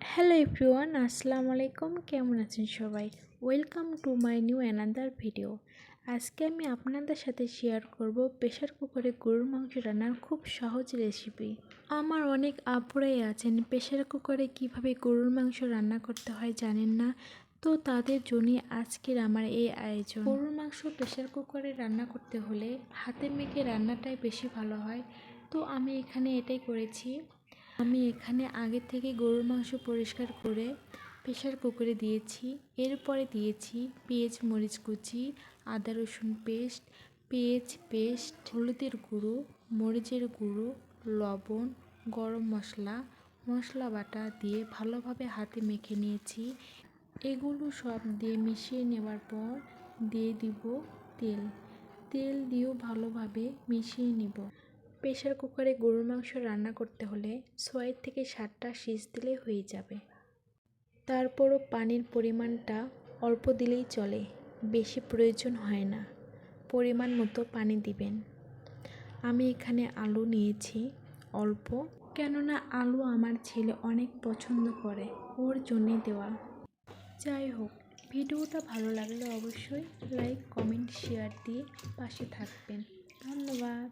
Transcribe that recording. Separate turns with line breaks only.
Hello everyone, আসসালামু আলাইকুম। কেমন আছেন সবাই? Welcome to my new another video. আজকে আমি আপনাদের সাথে শেয়ার করব প্রেশার কুকারে গরুর মাংস রান্নার খুব সহজ রেসিপি। আমার অনেক আপুরাই আছেন প্রেশার কুকারে কিভাবে গরুর মাংস রান্না করতে হয় জানেন না, তো তাদের জন্য আজকের আমার এই আয়োজন। গরুর মাংস প্রেশার কুকারে রান্না করতে হলে হাতে মেখে রান্নাটাই বেশি ভালো হয়, তো আমি এখানে এটাই করেছি। আমি এখানে আগে থেকে গরুর মাংস পরিষ্কার করে প্রেশার কুকারে দিয়েছি। এরপরে দিয়েছি পেঁয়াজ মরিচ কুচি, আদা রসুন পেস্ট, পেস্ট, হলুদের গুঁড়ো, মরিচের গুঁড়ো, লবণ, গরম মশলা, মশলা বাটা দিয়ে ভালোভাবে হাতে মেখে নিয়েছি। এগুলো সব দিয়ে মিশিয়ে নেওয়ার পর দিয়ে দিব তেল দিয়েও ভালোভাবে মিশিয়ে নেব। প্রেশার কুকারে গরুর মাংস রান্না করতে হলে 6 থেকে 7টা সিজ দিলে হয়ে যাবে। তারপরও পানির পরিমাণটা অল্প দিলেই চলে, বেশি প্রয়োজন হয় না। পরিমাণ মতো পানি দিবেন। আমি এখানে আলু নিয়েছি অল্প, কেননা আলু আমার ছেলে অনেক পছন্দ করে, ওর জন্যে দেওয়া। যাই হোক, ভিডিওটা ভালো লাগলে অবশ্যই লাইক কমেন্ট শেয়ার দিয়ে পাশে থাকবেন। ধন্যবাদ।